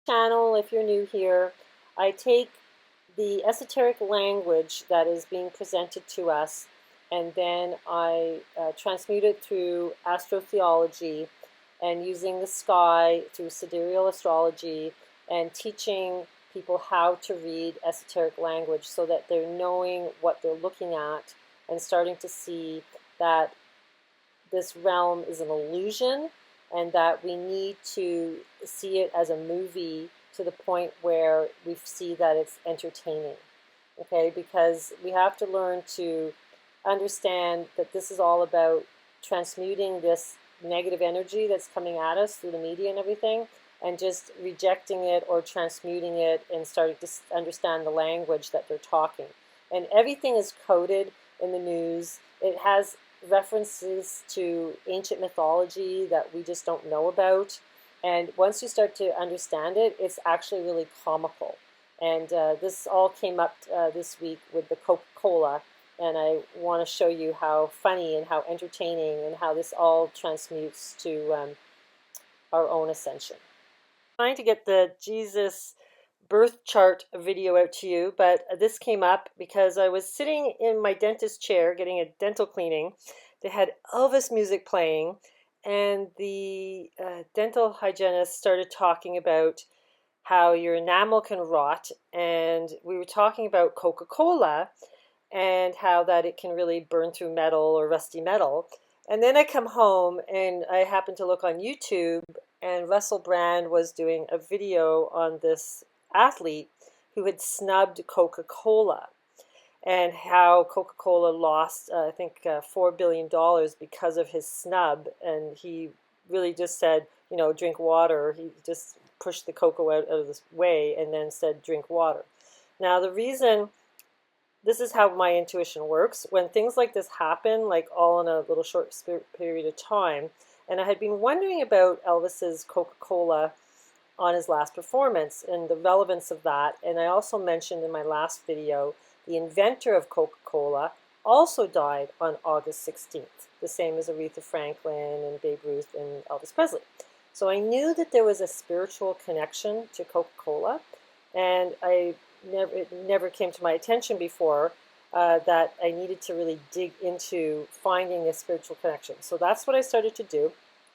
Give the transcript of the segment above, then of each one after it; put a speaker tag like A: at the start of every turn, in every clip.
A: Channel, if you're new here, I take the esoteric language that is being presented to us, and then I transmute it through astrotheology and using the sky through sidereal astrology and teaching people how to read esoteric language so that they're knowing what they're looking at and starting to see that this realm is an illusion and that we need to see it as a movie to the point where we see that it's entertaining, okay? Because we have to learn to understand that this is all about transmuting this negative energy that's coming at us through the media and everything, and just rejecting it or transmuting it and starting to understand the language that they're talking. And everything is coded in the news. It has references to ancient mythology that we just don't know about. And once you start to understand it, it's actually really comical. And this all came up this week with the Coca-Cola. And I want to show you how funny and how entertaining and how this all transmutes to our own ascension. I'm trying to get the Jesus birth chart video out to you, but this came up because I was sitting in my dentist chair getting a dental cleaning. They had Elvis music playing, and the dental hygienist started talking about how your enamel can rot, and we were talking about Coca-Cola and how that it can really burn through metal or rusty metal. And then I come home and I happened to look on YouTube, and Russell Brand was doing a video on this athlete who had snubbed Coca-Cola and how Coca-Cola lost, I think, $4 billion because of his snub. And he really just said, you know, drink water. He just pushed the cocoa out of the way and then said, drink water. Now, the reason, this is how my intuition works. When things like this happen, like all in a little short period of time, and I had been wondering about Elvis's Coca-Cola on his last performance and the relevance of that. And I also mentioned in my last video, the inventor of Coca-Cola also died on August 16th, the same as Aretha Franklin and Babe Ruth and Elvis Presley. So I knew that there was a spiritual connection to Coca-Cola, and it never came to my attention before that I needed to really dig into finding a spiritual connection. So that's what I started to do,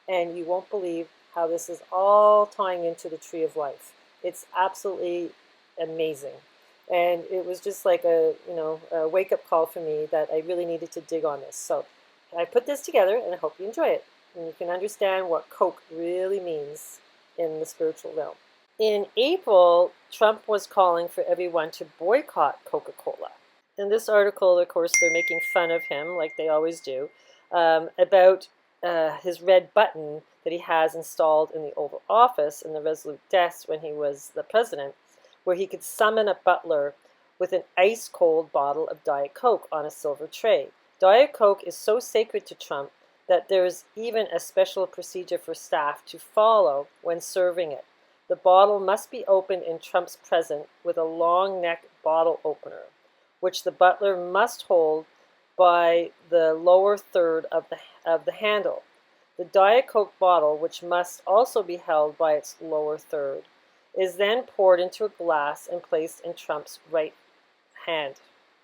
A: and you won't believe how this is all tying into the tree of life. It's absolutely amazing. And it was just like a wake-up call for me that I really needed to dig on this. So I put this together, and I hope you enjoy it. And you can understand what Coke really means in the spiritual realm. In April, Trump was calling for everyone to boycott Coca-Cola. In this article, of course, they're making fun of him, like they always do, about his red button that he has installed in the Oval Office in the Resolute Desk when he was the president, where he could summon a butler with an ice-cold bottle of Diet Coke on a silver tray. Diet Coke is so sacred to Trump that there's even a special procedure for staff to follow when serving it. The bottle must be opened in Trump's presence with a long neck bottle opener, which the butler must hold by the lower third of the handle. The Diet Coke bottle, which must also be held by its lower third, is then poured into a glass and placed in Trump's right hand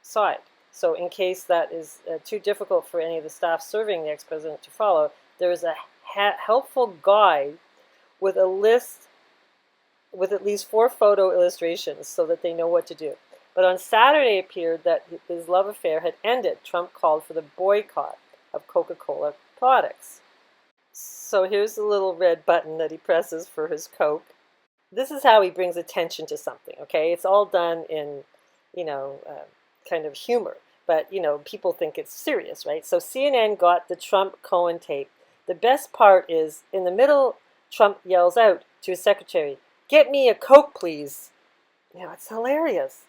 A: side. So in case that is too difficult for any of the staff serving the ex-president to follow, there is a helpful guide with a list with at least 4 photo illustrations so that they know what to do. But on Saturday it appeared that his love affair had ended. Trump called for the boycott of Coca-Cola products. So here's the little red button that he presses for his Coke. This is how he brings attention to something, okay? It's all done in, kind of humor. But, people think it's serious, right? So CNN got the Trump-Cohen tape. The best part is, in the middle, Trump yells out to his secretary, "Get me a Coke, please." It's hilarious.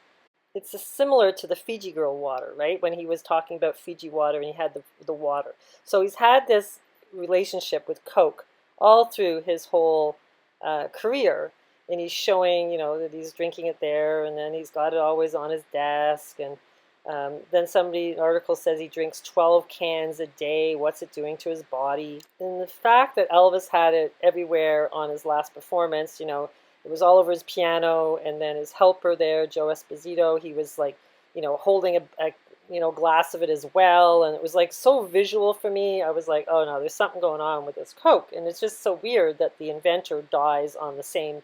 A: It's similar to the Fiji girl water, right? When he was talking about Fiji water and he had the water. So he's had this relationship with Coke all through his whole career. And he's showing, that he's drinking it there, and then he's got it always on his desk. And then an article says he drinks 12 cans a day. What's it doing to his body? And the fact that Elvis had it everywhere on his last performance, it was all over his piano, and then his helper there, Joe Esposito, he was like, holding a glass of it as well, and it was like so visual for me. I was like, oh no, there's something going on with this Coke, and it's just so weird that the inventor dies on the same,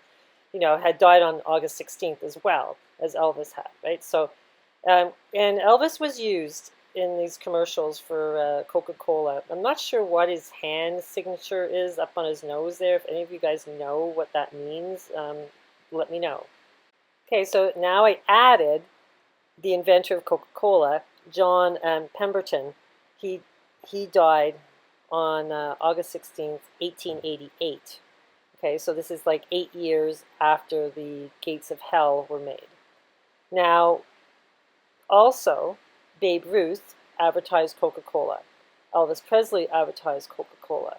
A: had died on August 16th as well as Elvis had, right? So, and Elvis was used in these commercials for Coca-Cola. I'm not sure what his hand signature is up on his nose there. If any of you guys know what that means, let me know. Okay, so now I added the inventor of Coca-Cola, John Pemberton. He died on August 16th, 1888. Okay, so this is like 8 years after the gates of hell were made. Now, also, Babe Ruth advertised Coca-Cola. Elvis Presley advertised Coca-Cola.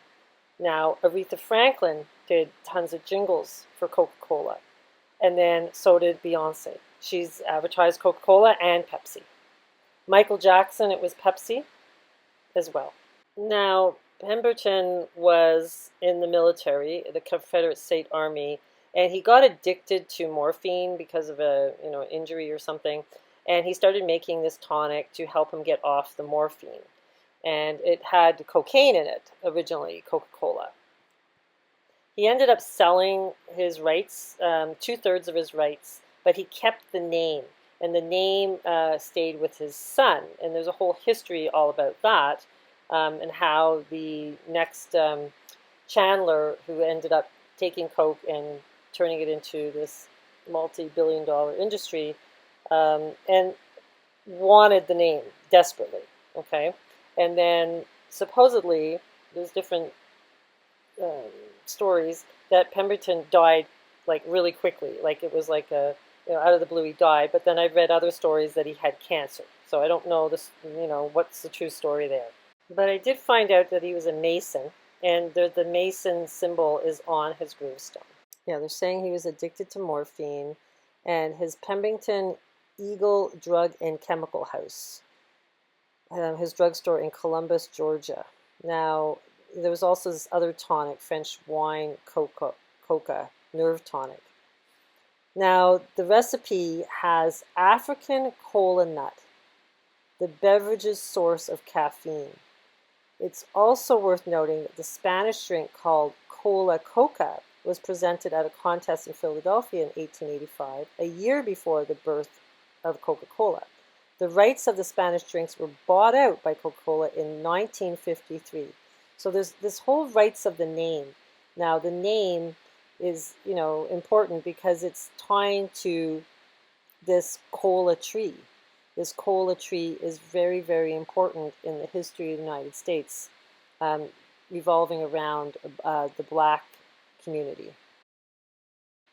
A: Now, Aretha Franklin did tons of jingles for Coca-Cola. And then so did Beyonce. She's advertised Coca-Cola and Pepsi. Michael Jackson, it was Pepsi as well. Now, Pemberton was in the military, the Confederate State Army, and he got addicted to morphine because of a injury or something. And he started making this tonic to help him get off the morphine. And it had cocaine in it, originally, Coca-Cola. He ended up selling his rights, 2/3 of his rights, but he kept the name. And the name stayed with his son. And there's a whole history all about that, and how the next Chandler, who ended up taking Coke and turning it into this multi-billion-dollar industry, and wanted the name desperately, okay? And then supposedly, there's different stories that Pemberton died like really quickly, like it was like out of the blue he died. But then I've read other stories that he had cancer, so I don't know this, what's the true story there. But I did find out that he was a Mason, and the Mason symbol is on his gravestone. Yeah, they're saying he was addicted to morphine, and his Pemberton Eagle Drug and Chemical House, his drugstore in Columbus, Georgia. Now, there was also this other tonic, French wine, coca, nerve tonic. Now, the recipe has African cola nut, the beverage's source of caffeine. It's also worth noting that the Spanish drink called Cola Coca was presented at a contest in Philadelphia in 1885, a year before the birth of Coca-Cola. The rights of the Spanish drinks were bought out by Coca-Cola in 1953. So there's this whole rights of the name. Now, the name is, important because it's tying to this cola tree. This cola tree is very, very important in the history of the United States, revolving around the black community.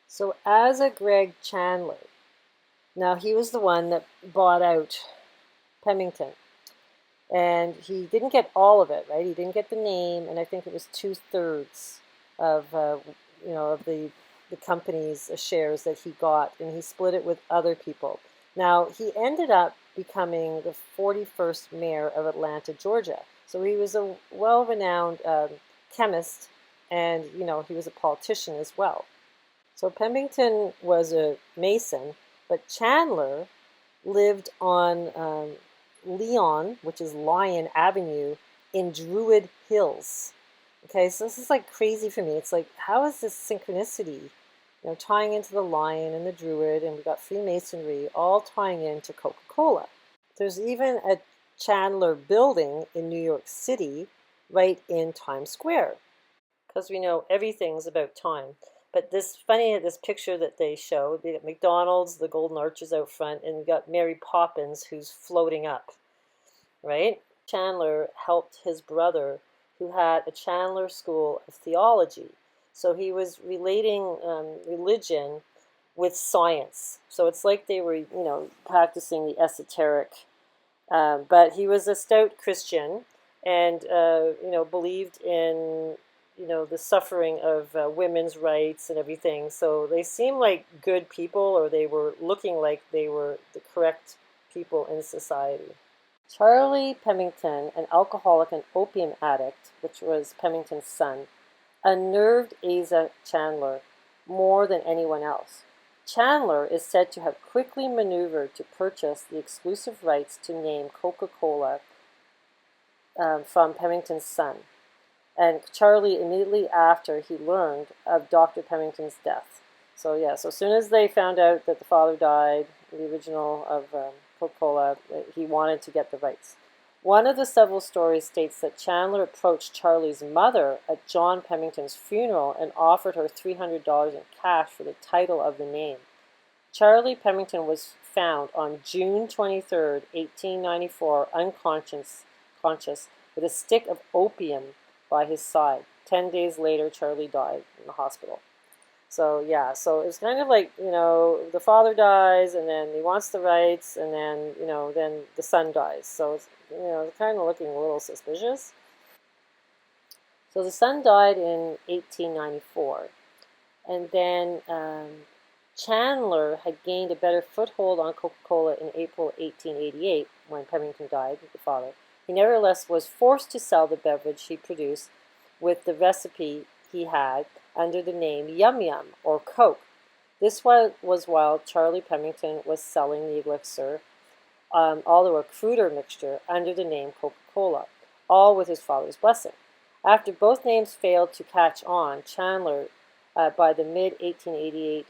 A: So as a Greg Chandler, now he was the one that bought out Pemberton, and he didn't get all of it, right? He didn't get the name, and I think it was 2/3 of of the company's shares that he got, and he split it with other people. Now, he ended up becoming the 41st mayor of Atlanta, Georgia. So he was a well-renowned chemist, and, he was a politician as well. So Pemberton was a Mason, but Chandler lived on Leon, which is Lion Avenue, in Druid Hills. Okay, so this is like crazy for me. It's like, how is this synchronicity, tying into the lion and the druid, and we've got Freemasonry, all tying into Coca-Cola. There's even a Chandler building in New York City, right in Times Square, because we know everything's about time. But this picture that they show, they got McDonald's, the golden arches out front, and you got Mary Poppins who's floating up, right? Chandler helped his brother, who had a Chandler School of Theology. So he was relating religion with science. So it's like they were, practicing the esoteric. But he was a stout Christian, and, believed in, the suffering of women's rights and everything. So they seemed like good people, or they were looking like they were the correct people in society. Charlie Pemberton, an alcoholic and opium addict, which was Pemberton's son, unnerved Asa Chandler. more than anyone else. Chandler is said to have quickly maneuvered to purchase the exclusive rights to name Coca-Cola from Pemington's son, and Charlie immediately after he learned of Dr. Pemington's death. So yeah, so as soon as they found out that the father died, the original of Coca-Cola, he wanted to get the rights. One of the several stories states that Chandler approached Charlie's mother at John Pemington's funeral and offered her $300 in cash for the title of the name. Charlie Pemington was found on June 23, 1894, unconscious with a stick of opium by his side. 10 days later, Charlie died in the hospital. So yeah, so it's kind of like, the father dies, and then he wants the rights, and then, then the son dies. So it's, it's kind of looking a little suspicious. So the son died in 1894, and then Chandler had gained a better foothold on Coca-Cola in April 1888, when Pemington died, the father. He nevertheless was forced to sell the beverage he produced with the recipe he had under the name Yum Yum, or Coke. This was while Charlie Pemington was selling the elixir, although a cruder mixture, under the name Coca-Cola, all with his father's blessing. After both names failed to catch on, Chandler, by the mid-1888,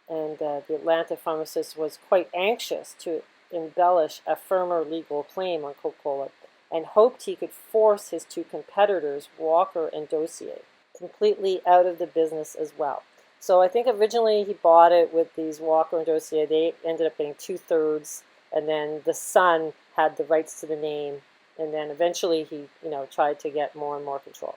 A: and the Atlanta pharmacist was quite anxious to embellish a firmer legal claim on Coca-Cola, and hoped he could force his two competitors, Walker and Dossier, completely out of the business as well. So I think originally he bought it with these Walker and Dossier. They ended up getting 2/3, and then the son had the rights to the name, and then eventually he, tried to get more and more control.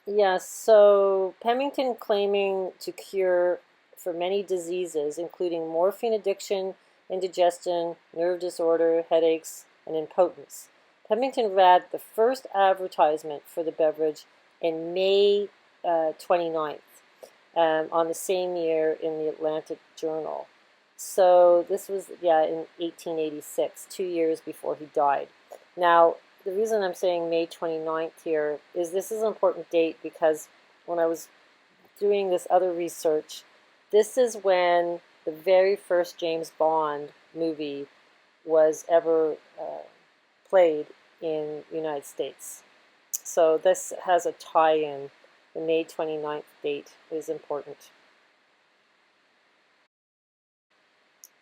A: Yeah, so Pemington claiming to cure for many diseases, including morphine addiction, indigestion, nerve disorder, headaches, and impotence. Pemington read the first advertisement for the beverage in May 29th, on the same year in the Atlantic Journal. So this was, in 1886, 2 years before he died. Now, the reason I'm saying May 29th here is this is an important date because when I was doing this other research, this is when the very first James Bond movie was ever played in the United States. So this has a tie-in. The May 29th date is important.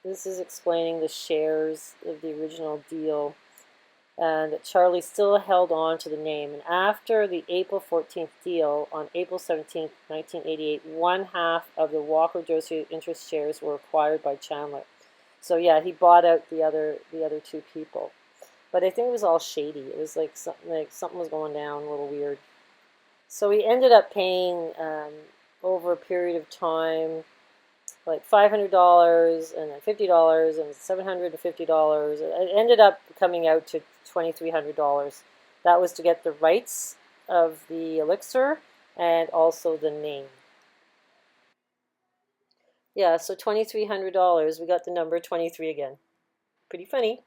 A: This is explaining the shares of the original deal, and that Charlie still held on to the name. And after the April 14th deal, on April 17th, 1988, one half of the Walker Dossier interest shares were acquired by Chandler. So yeah, he bought out the other two people. But I think it was all shady. It was like something was going down, a little weird. So he ended up paying, over a period of time, like $500 and then $50 and $750. It ended up coming out to $2,300. That was to get the rights of the elixir and also the name. Yeah, so $2,300. We got the number 23 again. Pretty funny.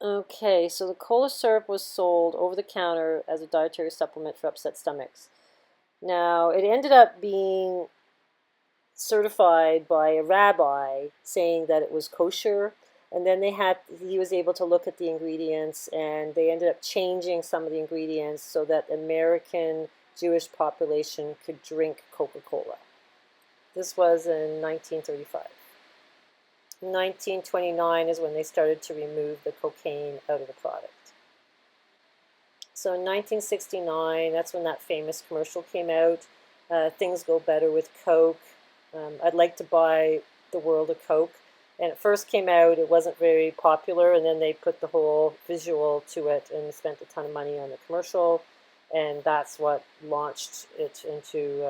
A: Okay, so the cola syrup was sold over the counter as a dietary supplement for upset stomachs. Now, it ended up being certified by a rabbi saying that it was kosher, and then he was able to look at the ingredients, and they ended up changing some of the ingredients so that the American Jewish population could drink Coca-Cola. This was in 1935. 1929 is when they started to remove the cocaine out of the product. So in 1969, that's when that famous commercial came out, Things Go Better with Coke. I'd like to buy the world of Coke. And it first came out, it wasn't very popular, and then they put the whole visual to it and spent a ton of money on the commercial, and that's what launched it into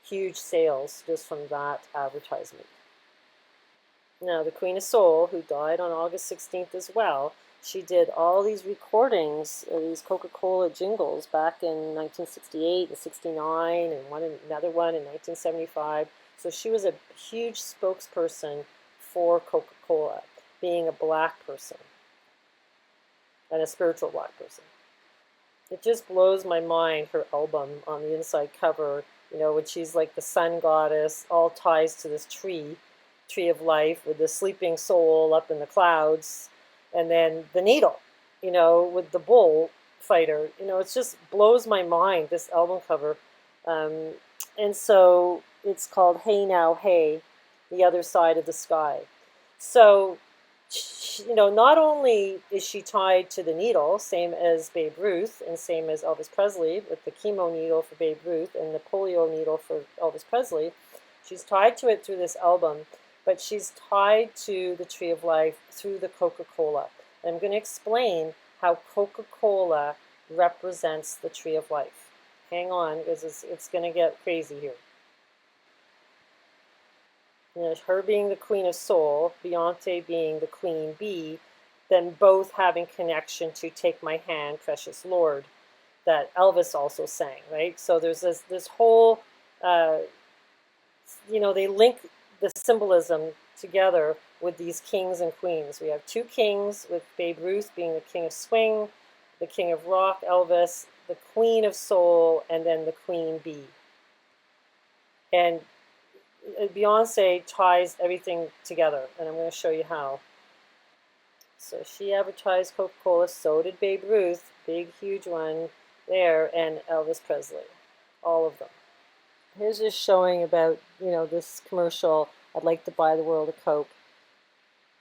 A: huge sales just from that advertisement. Now, the Queen of Soul, who died on August 16th as well, she did all these recordings of these Coca-Cola jingles back in 1968 and 69, and another one in 1975. So she was a huge spokesperson for Coca-Cola, being a black person and a spiritual black person. It just blows my mind, her album on the inside cover, when she's like the sun goddess, all ties to this tree of life with the sleeping soul up in the clouds, and then the needle, with the bull fighter. It just blows my mind, this album cover. Um, and so it's called Hey Now, Hey, The Other Side of the Sky. So not only is she tied to the needle, same as Babe Ruth and same as Elvis Presley, with the chemo needle for Babe Ruth and the polio needle for Elvis Presley, she's tied to it through this album, but she's tied to the Tree of Life through the Coca-Cola. And I'm going to explain how Coca-Cola represents the Tree of Life. Hang on, because it's going to get crazy here. Her being the Queen of Soul, Beyonce being the Queen Bee, then both having connection to Take My Hand, Precious Lord, that Elvis also sang, right? So there's this whole, they link the symbolism together with these kings and queens. We have two kings, with Babe Ruth being the king of swing, the king of rock, Elvis, the Queen of Soul, and then the Queen Bee. And Beyonce ties everything together, and I'm going to show you how. So she advertised Coca-Cola, so did Babe Ruth, big, huge one there, and Elvis Presley, all of them. Here's just showing about, this commercial, I'd like to buy the world a Coke,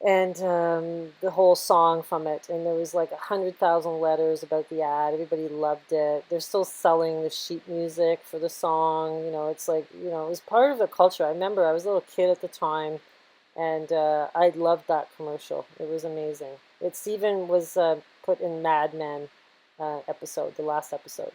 A: and the whole song from it. And there was like 100,000 letters about the ad. Everybody loved it. They're still selling the sheet music for the song. It's like, it was part of the culture. I remember I was a little kid at the time, and I loved that commercial. It was amazing. It even was put in Mad Men episode, the last episode.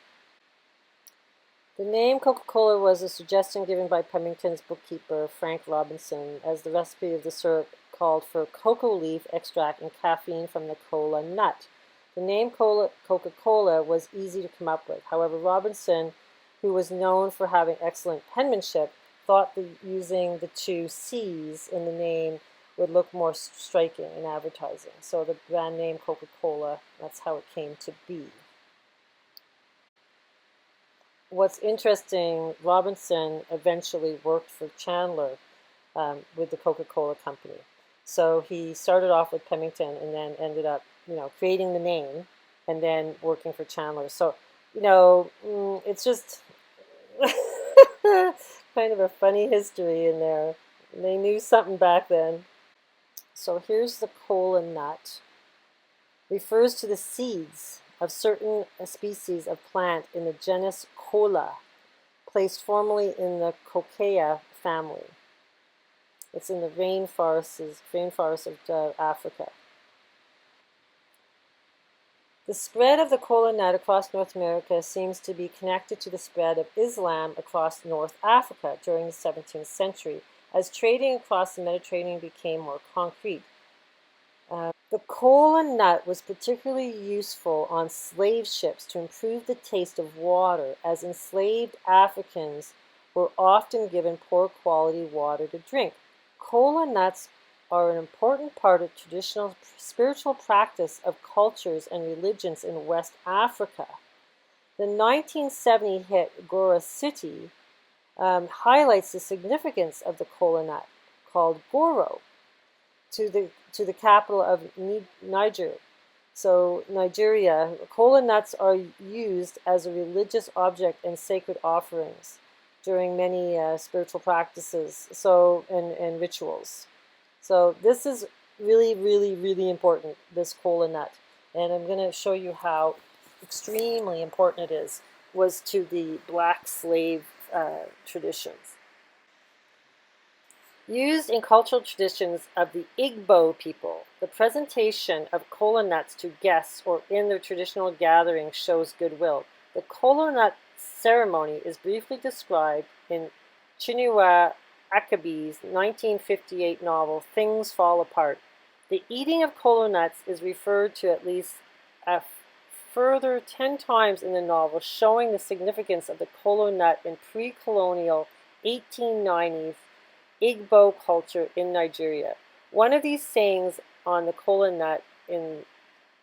A: The name Coca-Cola was a suggestion given by Pemberton's bookkeeper, Frank Robinson, as the recipe of the syrup called for cocoa leaf extract and caffeine from the cola nut. The name Coca-Cola was easy to come up with. However, Robinson, who was known for having excellent penmanship, thought that using the two C's in the name would look more striking in advertising. So the brand name Coca-Cola, that's how it came to be. What's interesting, Robinson eventually worked for Chandler with the Coca-Cola company. So he started off with Pemberton and then ended up, creating the name and then working for Chandler. So, it's just kind of a funny history in there. They knew something back then. So here's the cola nut. Refers to the seeds of certain species of plant in the genus Cola, placed formerly in the Cocoa family. It's in the rainforests of Africa. The spread of the cola nut across North America seems to be connected to the spread of Islam across North Africa during the 17th century, as trading across the Mediterranean became more concrete. The cola nut was particularly useful on slave ships to improve the taste of water, as enslaved Africans were often given poor quality water to drink. Cola nuts are an important part of traditional spiritual practice of cultures and religions in West Africa. The 1970 hit Gora City highlights the significance of the cola nut, called Goro, to the capital of Niger. So Nigeria, cola nuts are used as a religious object in sacred offerings during many spiritual practices and rituals. So this is really, really, really important, this cola nut. And I'm going to show you how extremely important it was to the black slave traditions. Used in cultural traditions of the Igbo people, the presentation of cola nuts to guests or in their traditional gatherings shows goodwill. The cola nut ceremony is briefly described in Chinua Achebe's 1958 novel, Things Fall Apart. The eating of cola nuts is referred to at least a further 10 times in the novel, showing the significance of the cola nut in pre-colonial 1890s Igbo culture in Nigeria. One of these sayings on the cola nut in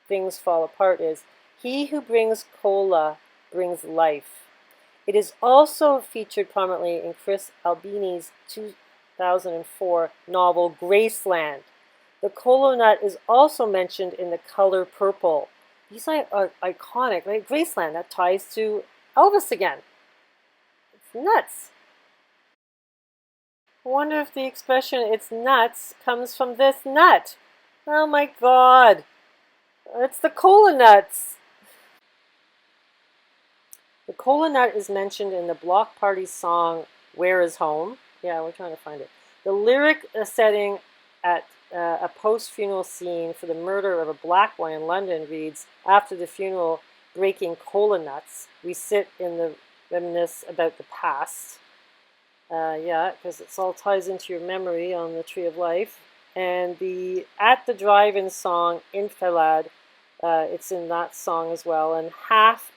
A: Things Fall Apart is, He who brings cola brings life. It is also featured prominently in Chris Albini's 2004 novel Graceland. The cola nut is also mentioned in the color purple. These are iconic, right? Graceland, that ties to Elvis again. It's nuts. I wonder if the expression "it's nuts" comes from this nut. Oh my god. It's the cola nuts. The cola nut is mentioned in the Block Party song "Where Is Home?" Yeah, we're trying to find it. The lyric setting at a post-funeral scene for the murder of a black boy in London reads, "After the funeral, breaking cola nuts, we sit in the reminisce about the past." Yeah, because it all ties into your memory on the Tree of Life. And the At the Drive-In song, Infilad, it's in that song as well. And half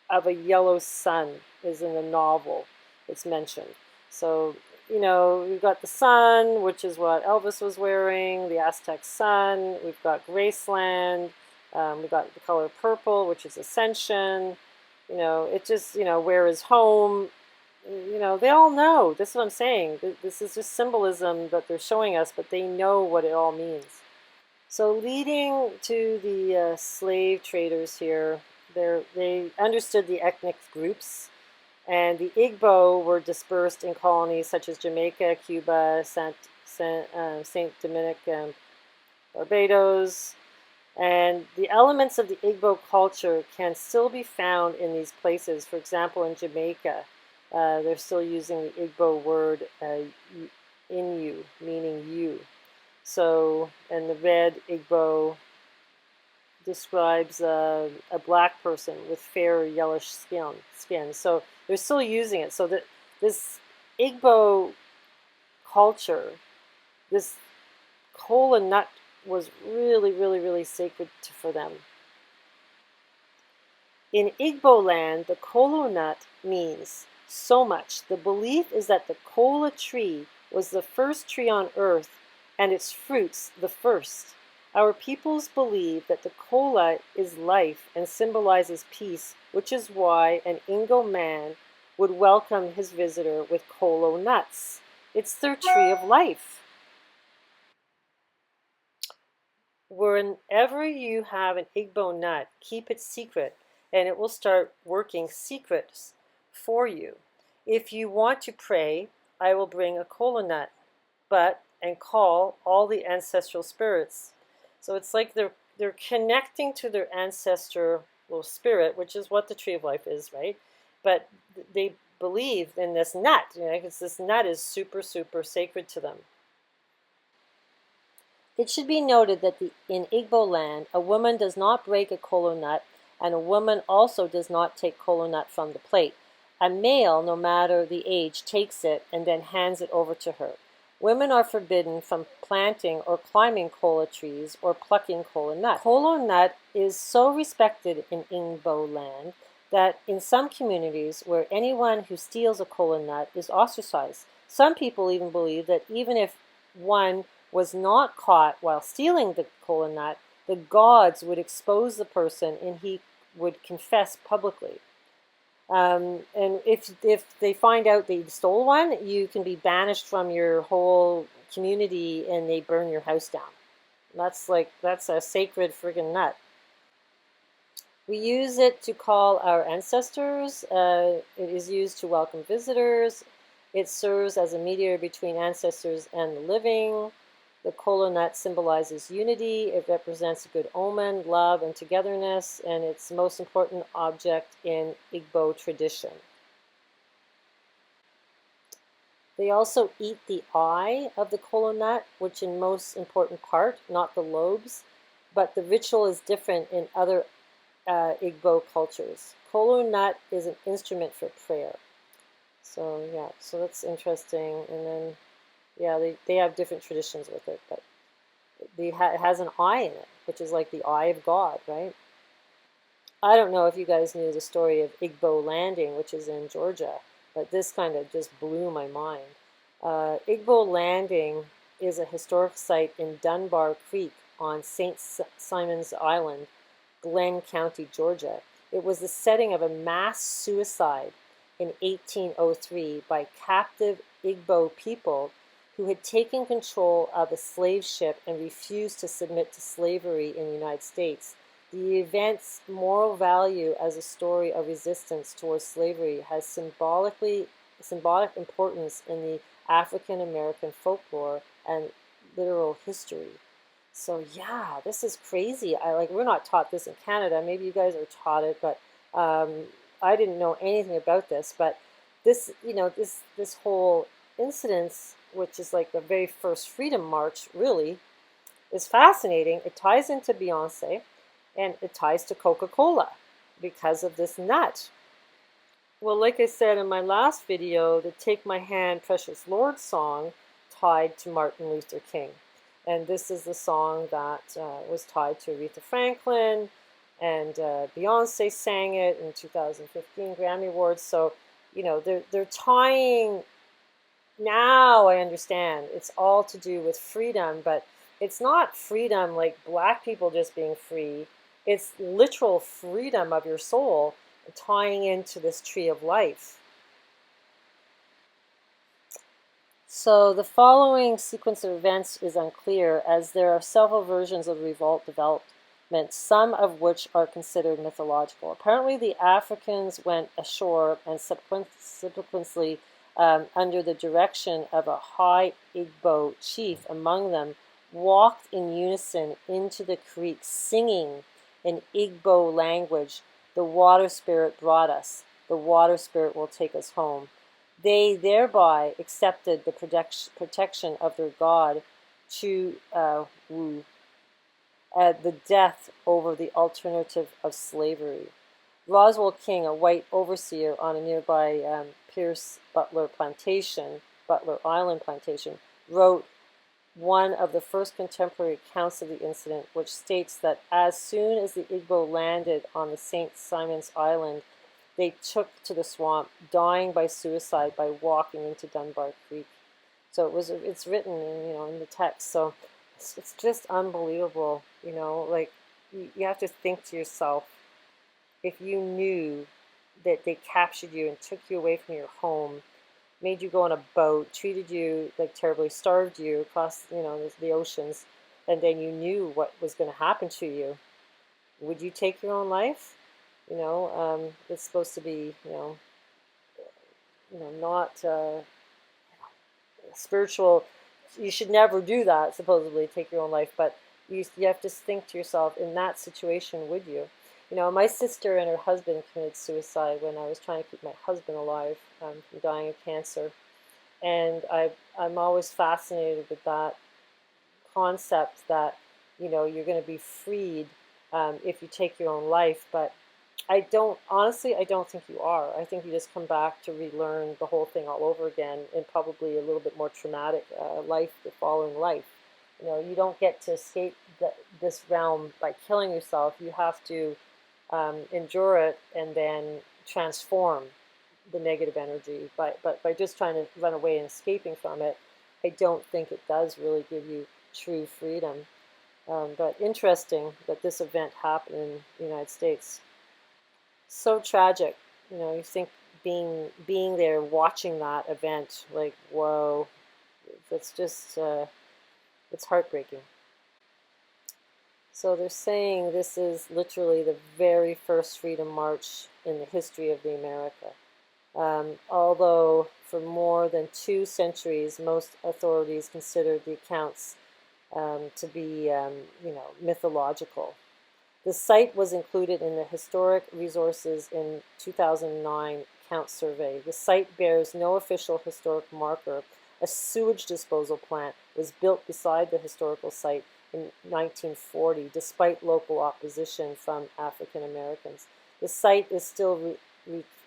A: of a yellow sun is in the novel. It's mentioned. So, you know, we've got the sun, which is what Elvis was wearing, the Aztec sun. We've got Graceland. We've got the color purple, which is ascension. You know, it just, you know, where is home? You know, they all know. This is what I'm saying. This is just symbolism that they're showing us, but they know what it all means. So leading to the slave traders here, they understood the ethnic groups, and the Igbo were dispersed in colonies such as Jamaica, Cuba, Saint Dominic, and Barbados. And the elements of the Igbo culture can still be found in these places. For example, in Jamaica, they're still using the Igbo word Inyu, meaning you. So, and the red Igbo describes a black person with fair yellowish skin. So they're still using it. So that this Igbo culture, this cola nut was really, really, really sacred for them. In Igbo land, the kola nut means so much. The belief is that the kola tree was the first tree on earth and its fruits the first. Our peoples believe that the kola is life and symbolizes peace, which is why an Ingo man would welcome his visitor with kola nuts. It's their tree of life. Whenever you have an Igbo nut, keep it secret, and it will start working secrets for you. If you want to pray, I will bring a kola nut, and call all the ancestral spirits. So it's like they're connecting to their ancestral spirit, which is what the Tree of Life is, right? But they believe in this nut, you know, because this nut is super, super sacred to them. It should be noted that in Igbo land, a woman does not break a kola nut, and a woman also does not take kola nut from the plate. A male, no matter the age, takes it and then hands it over to her. Women are forbidden from planting or climbing kola trees or plucking kola nut. Kola nut is so respected in Igbo land that in some communities where anyone who steals a kola nut is ostracized. Some people even believe that even if one was not caught while stealing the kola nut, the gods would expose the person and he would confess publicly. And if they find out they stole one, you can be banished from your whole community and they burn your house down. That's a sacred friggin' nut. We use it to call our ancestors. It is used to welcome visitors. It serves as a mediator between ancestors and the living. The kola nut symbolizes unity. It represents a good omen, love, and togetherness, and it's the most important object in Igbo tradition. They also eat the eye of the kola nut, which in most important part, not the lobes, but the ritual is different in other Igbo cultures. Kola nut is an instrument for prayer. So yeah, so that's interesting. And then yeah, they have different traditions with it, but it has an eye in it, which is like the eye of God, right? I don't know if you guys knew the story of Igbo Landing, which is in Georgia, but this kind of just blew my mind. Igbo Landing is a historic site in Dunbar Creek on St. Simon's Island. Glenn County, Georgia. It was the setting of a mass suicide in 1803 by captive Igbo people who had taken control of a slave ship and refused to submit to slavery in the United States. The event's moral value as a story of resistance towards slavery has symbolic importance in the African American folklore and literal history. So yeah, this is crazy. We're not taught this in Canada. Maybe you guys are taught it, but I didn't know anything about this. But this, this whole incident, which is like the very first Freedom March, really is fascinating. It ties into Beyonce, and it ties to Coca-Cola because of this nut. Well, like I said in my last video, the Take My Hand, Precious Lord song tied to Martin Luther King. And this is the song that was tied to Aretha Franklin, and Beyonce sang it in 2015 Grammy Awards. So, they're tying, now I understand, it's all to do with freedom, but it's not freedom like black people just being free. It's literal freedom of your soul tying into this tree of life. So the following sequence of events is unclear, as there are several versions of the revolt development, some of which are considered mythological. Apparently the Africans went ashore and subsequently, under the direction of a high Igbo chief among them, walked in unison into the creek, singing in Igbo language, "The water spirit brought us. The water spirit will take us home." They thereby accepted the protection of their god, Wu, the death over the alternative of slavery. Roswell King, a white overseer on a nearby Pierce Butler Island plantation, wrote one of the first contemporary accounts of the incident, which states that as soon as the Igbo landed on the St. Simon's Island, they took to the swamp, dying by suicide by walking into Dunbar Creek. So it's written in the text. So it's just unbelievable. You have to think to yourself, if you knew that they captured you and took you away from your home, made you go on a boat, treated you like terribly, starved you across the oceans, and then you knew what was going to happen to you, would you take your own life? It's supposed to be not spiritual. You should never do that, supposedly, take your own life, but you have to think to yourself, in that situation, would you? My sister and her husband committed suicide when I was trying to keep my husband alive from dying of cancer. And I'm always fascinated with that concept that, you're going to be freed if you take your own life. But honestly, I don't think you are. I think you just come back to relearn the whole thing all over again, and probably a little bit more traumatic life, the following life. You don't get to escape this realm by killing yourself. You have to endure it and then transform the negative energy. But by just trying to run away and escaping from it, I don't think it does really give you true freedom. But interesting that this event happened in the United States. So tragic. You think being there, watching that event, like, whoa, that's just, it's heartbreaking. So they're saying this is literally the very first Freedom March in the history of the America. Although for more than 2 centuries, most authorities considered the accounts to be, mythological. The site was included in the Historic Resources in 2009 count survey. The site bears no official historic marker. A sewage disposal plant was built beside the historical site in 1940, despite local opposition from African Americans. The site is still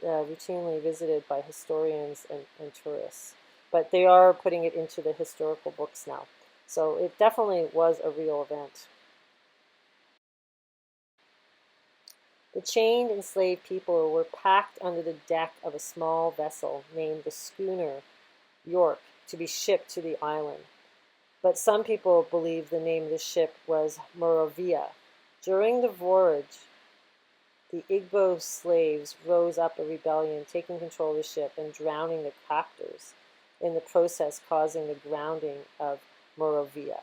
A: routinely visited by historians and tourists, but they are putting it into the historical books now. So it definitely was a real event. The chained enslaved people were packed under the deck of a small vessel named the schooner York to be shipped to the island. But some people believe the name of the ship was Moravia. During the voyage, the Igbo slaves rose up a rebellion, taking control of the ship and drowning the captors, in the process causing the grounding of Moravia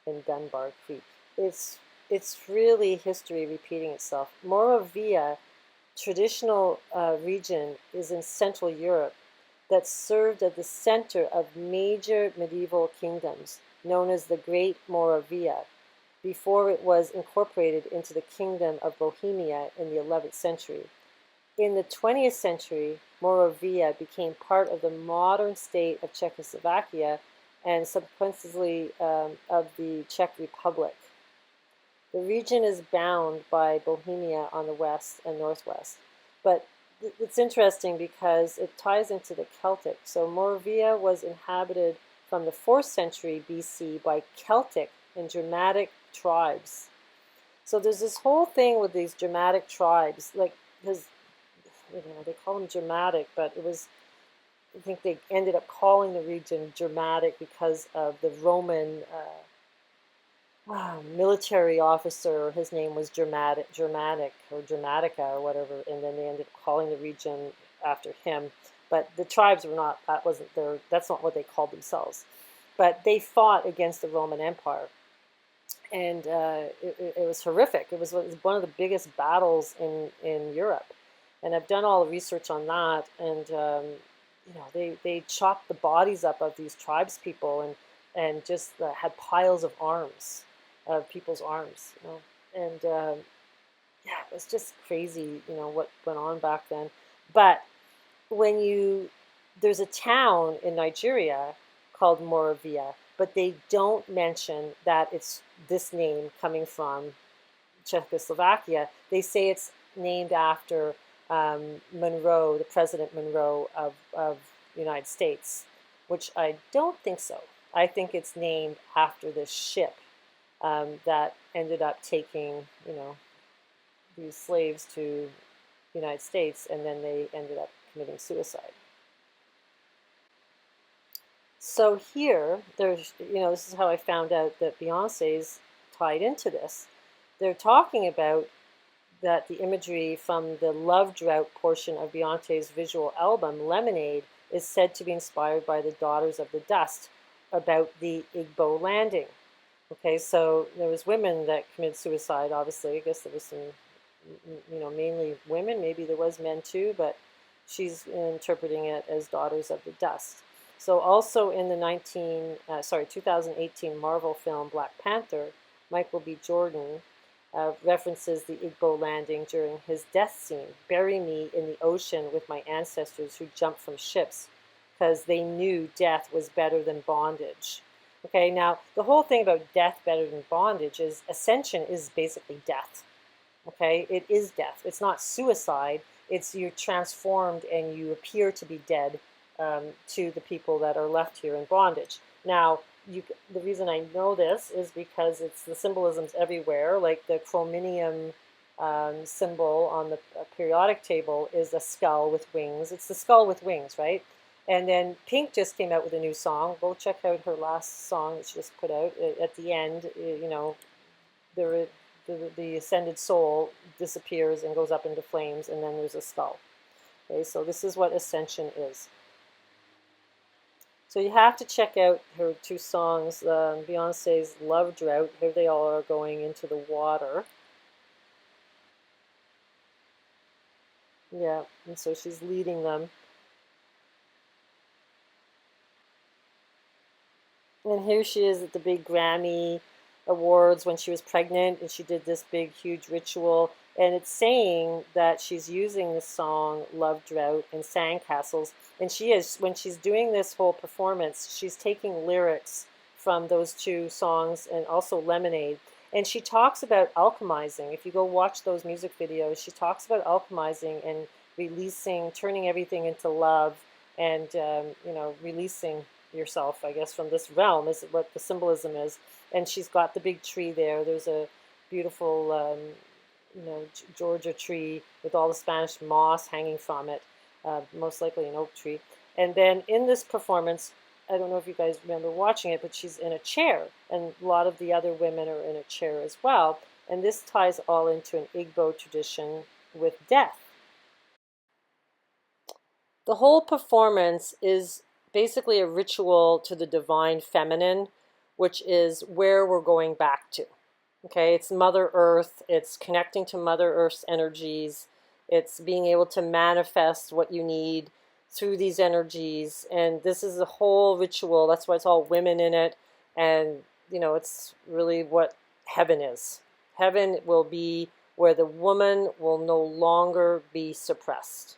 A: in Dunbar Creek. It's really history repeating itself. Moravia, traditional region, is in Central Europe that served at the center of major medieval kingdoms known as the Great Moravia, before it was incorporated into the Kingdom of Bohemia in the 11th century. In the 20th century, Moravia became part of the modern state of Czechoslovakia and subsequently of the Czech Republic. The region is bound by Bohemia on the west and northwest. But it's interesting because it ties into the Celtic. So Moravia was inhabited from the 4th century BC by Celtic and Germanic tribes. So there's this whole thing with these Germanic tribes, like, because they call them Germanic, but it was, I think they ended up calling the region Germanic because of the Roman military officer. His name was Germanic or Germanica or whatever, and then they ended up calling the region after him. But the tribes were not, that's not what they called themselves. But they fought against the Roman Empire. And it was horrific. It was one of the biggest battles in Europe. And I've done all the research on that. And, they chopped the bodies up of these tribespeople and just had piles of arms, of people's arms. And, yeah, it was just crazy, what went on back then. But there's a town in Nigeria called Moravia, but they don't mention that it's this name coming from Czechoslovakia. They say it's named after Monroe, the President Monroe of the United States, which I don't think so. I think it's named after this ship that ended up taking, these slaves to the United States, and then they ended up committing suicide. So here, this is how I found out that Beyonce's tied into this. They're talking about that the imagery from the Love Drought portion of Beyonce's visual album, Lemonade, is said to be inspired by the Daughters of the Dust, about the Igbo Landing. Okay, so there was women that committed suicide, obviously. I guess there was some, mainly women. Maybe there was men too, but she's interpreting it as Daughters of the Dust. So also in the 2018 Marvel film Black Panther, Michael B. Jordan references the Igbo Landing during his death scene. Bury me in the ocean with my ancestors who jumped from ships because they knew death was better than bondage. Okay, now the whole thing about death better than bondage is ascension is basically death. Okay, it is death. It's not suicide. It's you're transformed and you appear to be dead to the people that are left here in bondage. Now, the reason I know this is because the symbolism's everywhere. Like the chrominium symbol on the periodic table is a skull with wings. It's the skull with wings, right? And then Pink just came out with a new song. Go check out her last song that she just put out. At the end, the ascended soul disappears and goes up into flames, and then there's a skull. Okay, so this is what ascension is. So you have to check out her two songs, Beyonce's Love Drought. Here they all are going into the water. Yeah, and so she's leading them. And here she is at the big Grammy Awards when she was pregnant, and she did this big, huge ritual. And it's saying that she's using the song Love Drought and Sandcastles. And when she's doing this whole performance, she's taking lyrics from those two songs and also Lemonade. And she talks about alchemizing. If you go watch those music videos, she talks about alchemizing and releasing, turning everything into love and, releasing yourself, I guess, from this realm is what the symbolism is. And she's got the big tree there. There's a beautiful, Georgia tree with all the Spanish moss hanging from it, most likely an oak tree. And then in this performance, I don't know if you guys remember watching it, but she's in a chair, and a lot of the other women are in a chair as well. And this ties all into an Igbo tradition with death. The whole performance is basically a ritual to the divine feminine, which is where we're going back to. Okay, it's Mother Earth, it's connecting to Mother Earth's energies, it's being able to manifest what you need through these energies, and this is a whole ritual. That's why it's all women in it, and it's really what heaven is. Heaven will be where the woman will no longer be suppressed.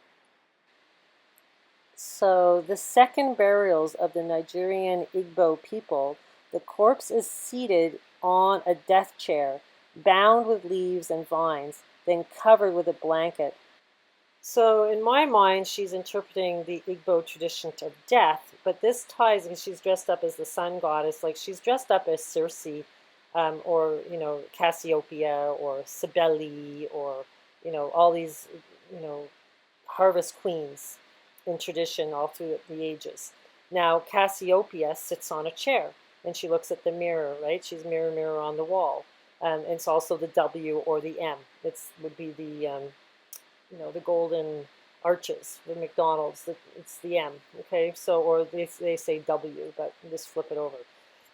A: So the second burials of the Nigerian Igbo people, the corpse is seated on a death chair, bound with leaves and vines, then covered with a blanket. So in my mind, she's interpreting the Igbo tradition of death, but this ties, because she's dressed up as the sun goddess, like she's dressed up as Cersei, or Cassiopeia, or Cybele, or all these harvest queens in tradition all through the ages. Now Cassiopeia sits on a chair and she looks at the mirror, right? She's mirror, mirror on the wall. It's also the W or the M. It would be the golden arches, the McDonald's. It's the M. Okay, so or they say W, but just flip it over.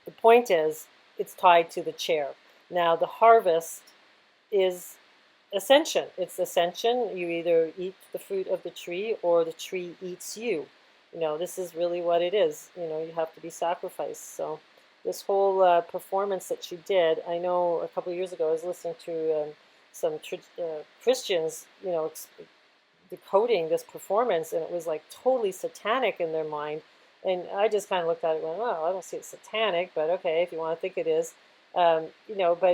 A: The point is, it's tied to the chair. Now the harvest is ascension. It's ascension. You either eat the fruit of the tree or the tree eats you. This is really what it is. You have to be sacrificed. So this whole performance that she did, I know a couple of years ago I was listening to some Christians, decoding this performance, and it was like totally satanic in their mind. And I just kind of looked at it and went, well, I don't see it satanic, but okay, if you want to think it is. But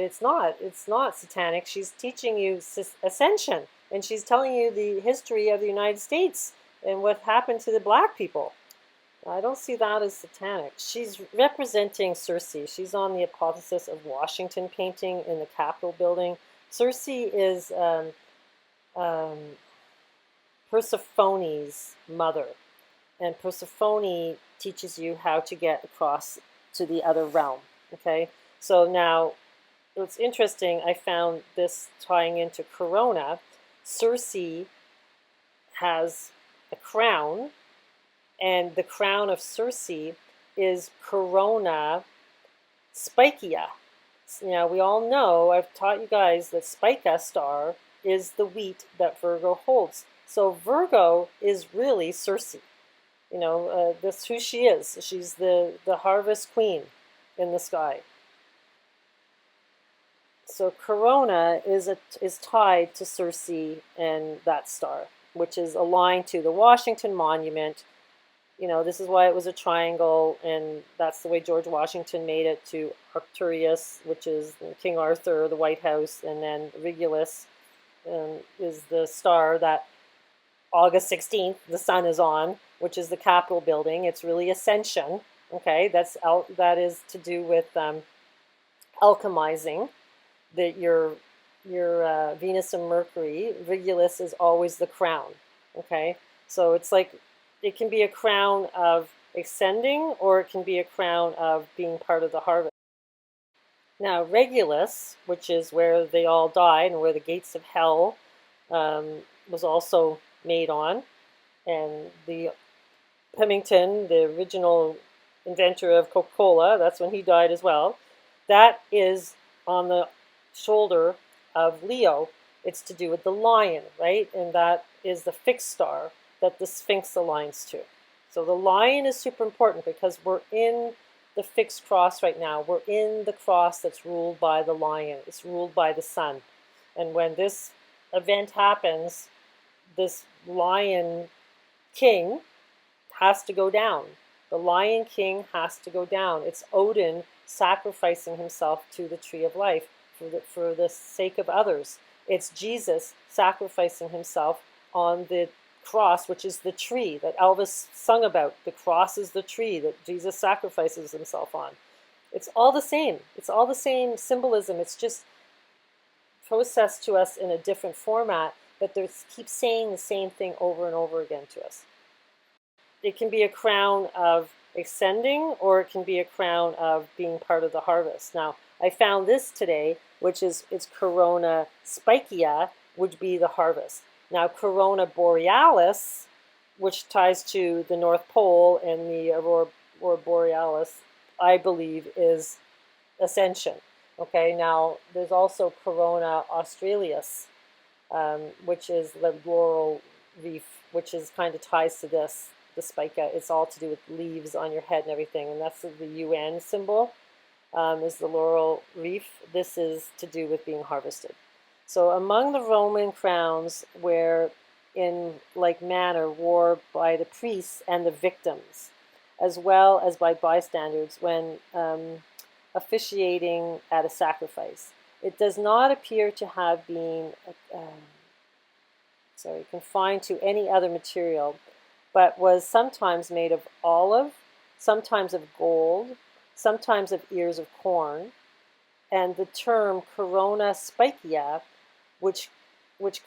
A: it's not. It's not satanic. She's teaching you ascension, and she's telling you the history of the United States and what happened to the black people. I don't see that as satanic. She's representing Cersei. She's on the hypothesis of Washington painting in the Capitol building. Cersei is Persephone's mother, and Persephone teaches you how to get across to the other realm. Okay. So now, what's interesting, I found this tying into Corona. Cersei has a crown, and the crown of Cersei is Corona Spicia. Now, we all know, I've taught you guys that Spica star is the wheat that Virgo holds. So Virgo is really Cersei. That's who she is. She's the harvest queen in the sky. So Corona is tied to Cersei and that star, which is aligned to the Washington Monument. This is why it was a triangle, and that's the way George Washington made it to Arcturus, which is King Arthur, the White House, and then Regulus is the star that August 16th, the sun is on, which is the Capitol building. It's really ascension. Okay, that is to do with alchemizing. That your Venus and Mercury, Regulus is always the crown. Okay, so it's like it can be a crown of ascending, or it can be a crown of being part of the harvest. Now Regulus, which is where they all died and where the gates of hell was also made on, and the Pemington, the original inventor of Coca-Cola, that's when he died as well. That is on the shoulder of Leo. It's to do with the lion, right? And that is the fixed star that the Sphinx aligns to. So the lion is super important because we're in the fixed cross right now. We're in the cross that's ruled by the lion. It's ruled by the sun. And when this event happens, this lion king has to go down. The lion king has to go down. It's Odin sacrificing himself to the tree of life for the sake of others. It's Jesus sacrificing himself on the cross, which is the tree that Elvis sung about. The cross is the tree that Jesus sacrifices himself on. It's all the same. It's all the same symbolism. It's just processed to us in a different format, but they keep saying the same thing over and over again to us. It can be a crown of ascending, or it can be a crown of being part of the harvest. Now, I found this today, which is it's Corona spicia, would be the harvest. Now, Corona borealis, which ties to the North Pole and the aurora borealis, I believe, is ascension. Okay, now there's also Corona australis, which is the laurel reef, which is kind of ties to this, the spica. It's all to do with leaves on your head and everything, and that's the UN symbol, is the laurel reef. This is to do with being harvested. So among the Roman crowns were in like manner wore by the priests and the victims, as well as by bystanders when officiating at a sacrifice. It does not appear to have been confined to any other material, but was sometimes made of olive, sometimes of gold, sometimes of ears of corn, and the term Corona spicia, which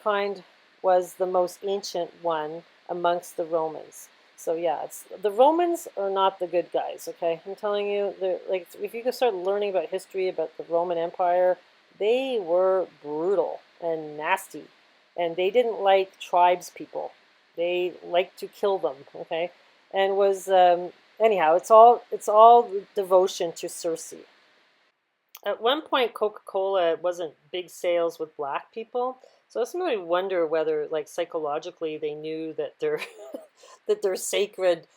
A: kind was the most ancient one amongst the Romans. So yeah, the Romans are not the good guys, okay? I'm telling you, like if you could start learning about history about the Roman Empire, they were brutal and nasty, and they didn't like tribes people. They liked to kill them, okay? And was anyhow, it's all devotion to Cersei. At one point, Coca-Cola wasn't big sales with black people, so I sometimes wonder whether, like psychologically, they knew that their that their sacred,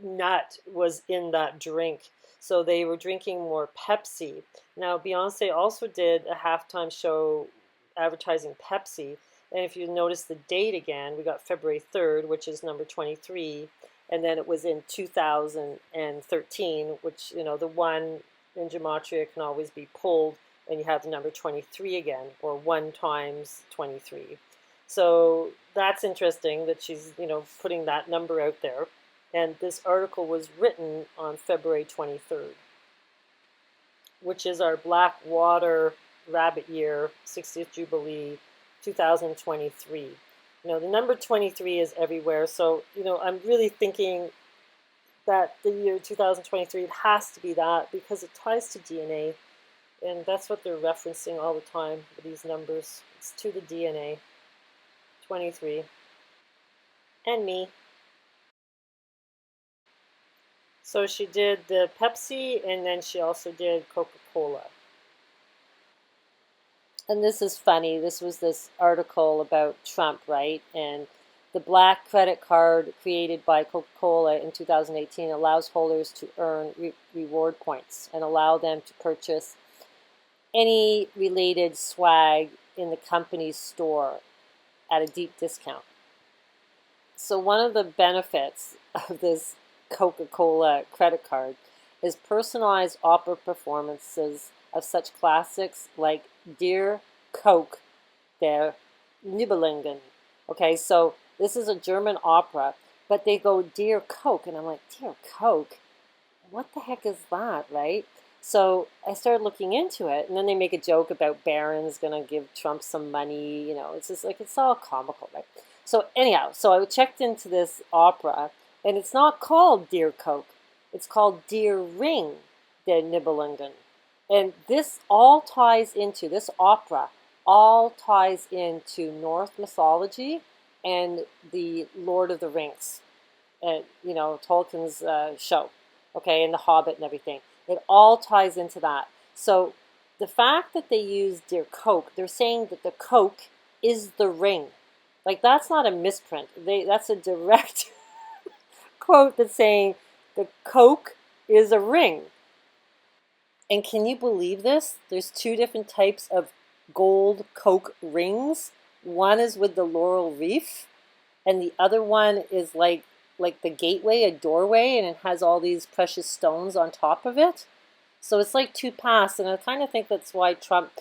A: nut was in that drink, so they were drinking more Pepsi. Now, Beyonce also did a halftime show advertising Pepsi, and if you notice the date again, we got February 3rd, which is number 23, and then it was in 2013, which the one in gematria can always be pulled, and you have the number 23 again, or 1 times 23. So that's interesting that she's, putting that number out there. And this article was written on February 23rd, which is our Black Water Rabbit Year, 60th Jubilee, 2023. The number 23 is everywhere. So, I'm really thinking that the year 2023, it has to be that because it ties to DNA. And that's what they're referencing all the time with these numbers. It's to the DNA. 23. And me. So she did the Pepsi, and then she also did Coca-Cola. And this is funny. This was this article about Trump, right? And the black credit card created by Coca-Cola in 2018 allows holders to earn reward points and allow them to purchase any related swag in the company's store at a deep discount. So one of the benefits of this Coca-Cola credit card is personalized opera performances of such classics like Dear Coke, der Nibelungen. Okay, so this is a German opera, but they go Dear Coke, and I'm like, Dear Coke? What the heck is that, right? So I started looking into it, and then they make a joke about Barron's going to give Trump some money. It's just like, it's all comical, right? So anyhow, so I checked into this opera, and it's not called Dear Coke. It's called Dear Ring, der Nibelungen. And this all ties into, this opera all ties into Norse mythology and the Lord of the Rings, and Tolkien's show, okay, and the Hobbit and everything. It all ties into that. So the fact that they use Dear Coke, they're saying that the Coke is the ring. Like, that's not a misprint. That's a direct quote that's saying the Coke is a ring. And can you believe this? There's 2 different types of gold Coke rings. One is with the laurel wreath, and the other one is like the gateway, a doorway, and it has all these precious stones on top of it. So it's like 2 paths, and I kind of think that's why Trump,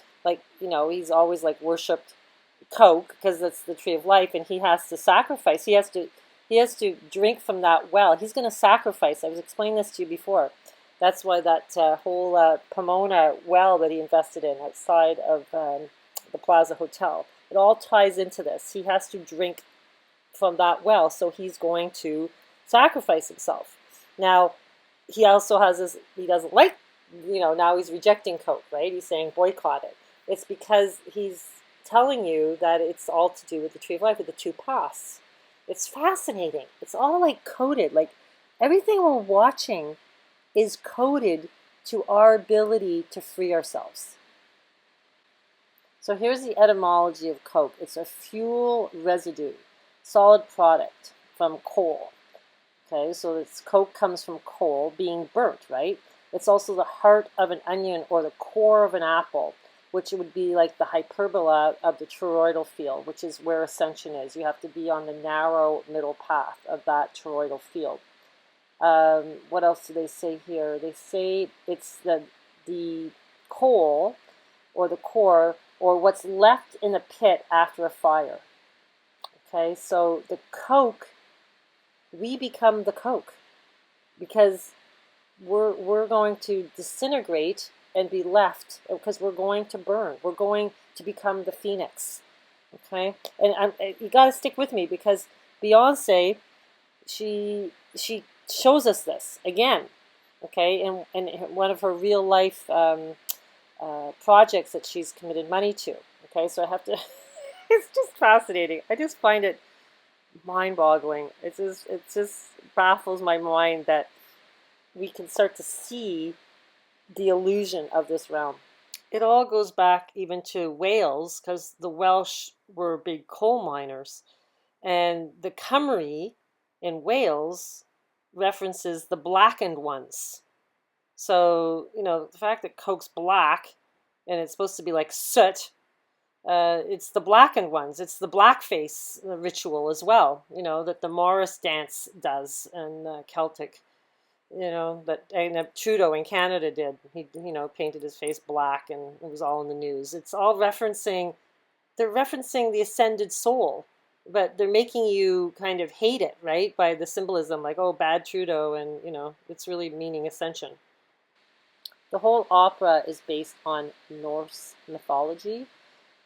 A: he's always worshipped Coke, because that's the tree of life, and he has to sacrifice. He has to drink from that well. He's going to sacrifice. I was explaining this to you before. That's why that whole Pomona well that he invested in outside of the Plaza Hotel, it all ties into this. He has to drink from that well, so he's going to sacrifice himself. Now, he also has this, he doesn't like now he's rejecting Coke, right? He's saying boycott it. It's because he's telling you that it's all to do with the tree of life, with the two paths. It's fascinating. It's all like coded. Like everything we're watching is coded to our ability to free ourselves. So here's the etymology of coke. It's a fuel residue, solid product from coal. Okay, so coke comes from coal being burnt, right? It's also the heart of an onion or the core of an apple, which would be like the hyperbola of the toroidal field, which is where ascension is. You have to be on the narrow middle path of that toroidal field. What else do they say here? They say it's the coal or the core or what's left in the pit after a fire. Okay, so the coke, we become the coke because we're going to disintegrate and be left because we're going to burn. We're going to become the phoenix. Okay, and you got to stick with me because Beyonce, she shows us this again. Okay, in one of her real life projects that she's committed money to. Okay, so I have to. It's just fascinating. I just find it mind-boggling. It just baffles my mind that we can start to see the illusion of this realm. It all goes back even to Wales because the Welsh were big coal miners, and the Cymry in Wales references the blackened ones. So, the fact that Coke's black and it's supposed to be like soot, it's the blackened ones. It's the blackface ritual as well, that the Morris dance does in Celtic, that Trudeau in Canada did. He, painted his face black and it was all in the news. It's all they're referencing the ascended soul, but they're making you kind of hate it, right? By the symbolism, like, oh, bad Trudeau, and, it's really meaning ascension. The whole opera is based on Norse mythology.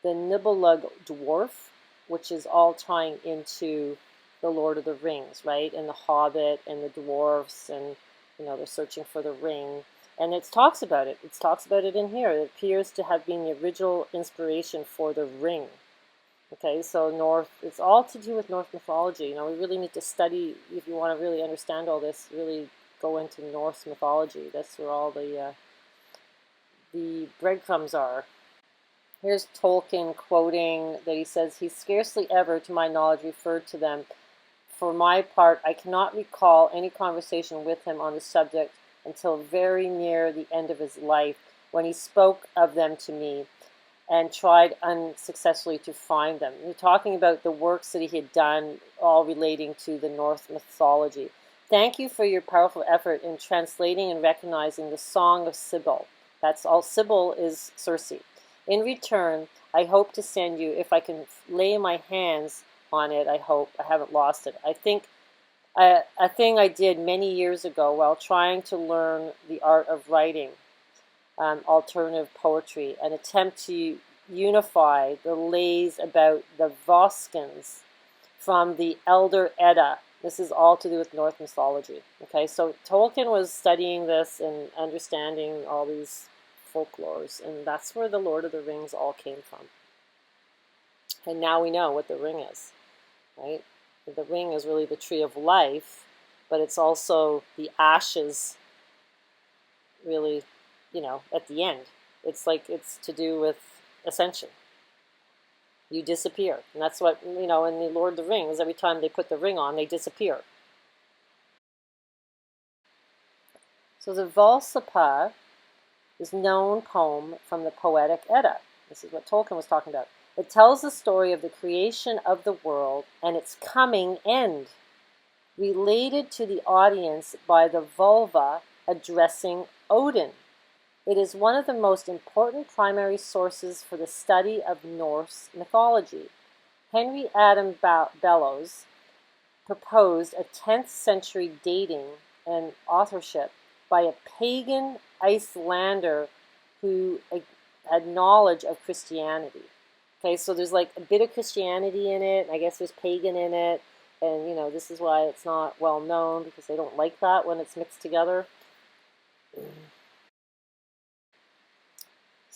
A: The Nibelung dwarf, which is all tying into the Lord of the Rings, right? And the Hobbit and the dwarfs, and, they're searching for the ring. And it talks about it. It talks about it in here. It appears to have been the original inspiration for the ring. Okay, so it's all to do with Norse mythology. We really need to study, if you want to really understand all this, really go into Norse mythology. That's where all the breadcrumbs are. Here's Tolkien quoting that he says, "He scarcely ever, to my knowledge, referred to them. For my part, I cannot recall any conversation with him on the subject until very near the end of his life, when he spoke of them to me and tried unsuccessfully to find them." We're talking about the works that he had done, all relating to the Norse mythology. "Thank you for your powerful effort in translating and recognizing the Song of Sibyl." That's all. Sibyl is Cersei. "In return, I hope to send you, if I can lay my hands on it, I hope I haven't lost it. I think a thing I did many years ago while trying to learn the art of writing alternative poetry, an attempt to unify the lays about the Voskans from the Elder Edda." This is all to do with Norse mythology. Okay, so Tolkien was studying this and understanding all these folklores, and that's where the Lord of the Rings all came from. And now we know what the ring is, right? The ring is really the tree of life, but it's also the ashes, really, at the end. It's to do with ascension. You disappear. And that's what, in the Lord of the Rings, every time they put the ring on, they disappear. So the Voluspa is a known poem from the Poetic Edda. This is what Tolkien was talking about. It tells the story of the creation of the world and its coming end, related to the audience by the vulva addressing Odin. It is one of the most important primary sources for the study of Norse mythology. Henry Adam Bellows proposed a 10th century dating and authorship by a pagan Icelander who had knowledge of Christianity. Okay, so there's like a bit of Christianity in it, and I guess there's pagan in it, and this is why it's not well known, because they don't like that when it's mixed together.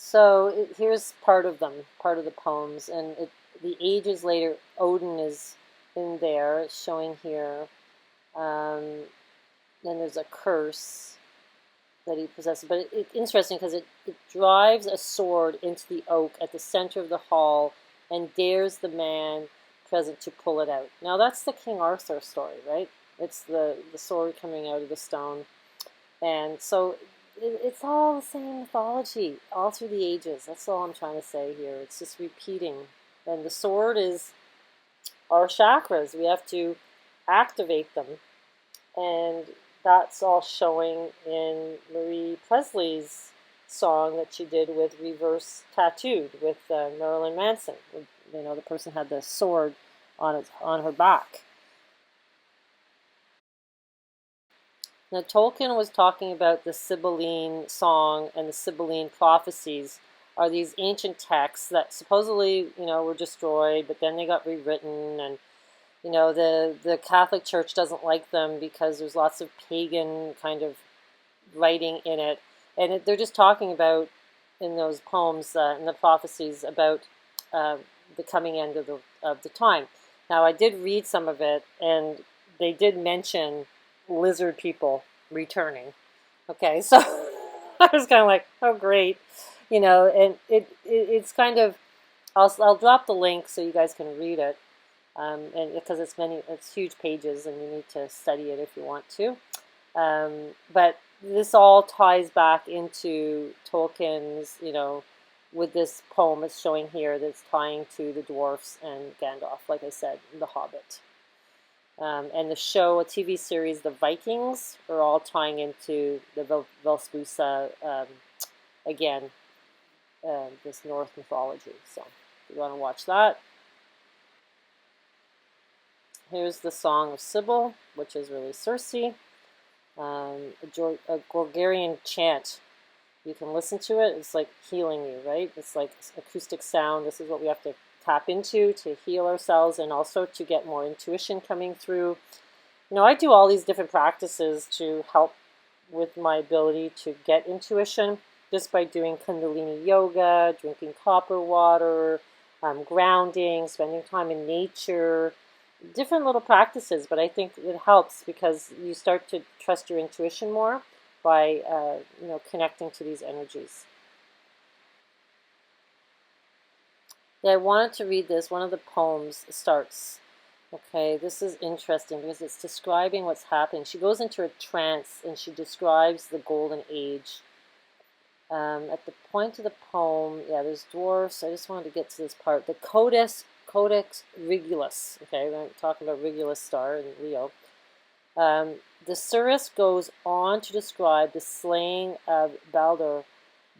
A: So here's part of them, part of the poems, and the ages later, Odin is in there, showing here. Then there's a curse that he possesses, but it's interesting because it drives a sword into the oak at the center of the hall and dares the man present to pull it out. Now that's the King Arthur story, right? It's the sword coming out of the stone. And so it's all the same mythology all through the ages. That's all I'm trying to say here. It's just repeating. And the sword is our chakras. We have to activate them. And that's all showing in Marie Presley's song that she did with Reverse Tattooed with Marilyn Manson. You know, the person had the sword on her back. Now, Tolkien was talking about the Sibylline song and the Sibylline prophecies are these ancient texts that supposedly, you know, were destroyed, but then they got rewritten, and, you know, the Catholic Church doesn't like them because there's lots of pagan kind of writing in it. And they're just talking about, in those poems, in the prophecies, about the coming end of the time. Now, I did read some of it, and they did mention lizard people returning. Okay, so I was kind of like, oh great, you know, and it's kind of, I'll drop the link so you guys can read it, and because it's huge pages and you need to study it if you want to, but this all ties back into Tolkien's, you know, with this poem it's showing here that's tying to the dwarfs and Gandalf, like I said, The Hobbit. And the show, a TV series, The Vikings, are all tying into the Voluspa, again, this Norse mythology. So if you want to watch that. Here's the Song of Sibyl, which is really Cersei. A Gorgarian chant. You can listen to it. It's like healing you, right? It's like acoustic sound. This is what we have to tap into to heal ourselves and also to get more intuition coming through. You know, I do all these different practices to help with my ability to get intuition just by doing Kundalini yoga, drinking copper water, grounding, spending time in nature, different little practices, but I think it helps because you start to trust your intuition more by you know, connecting to these energies. Yeah, I wanted to read this. One of the poems starts. Okay, this is interesting because it's describing what's happening. She goes into a trance and she describes the golden age. At the point of the poem, yeah, there's dwarfs. I just wanted to get to this part. The Codex Regulus. Okay, we're talking about Regulus star in Leo. The Cersei goes on to describe the slaying of Baldur,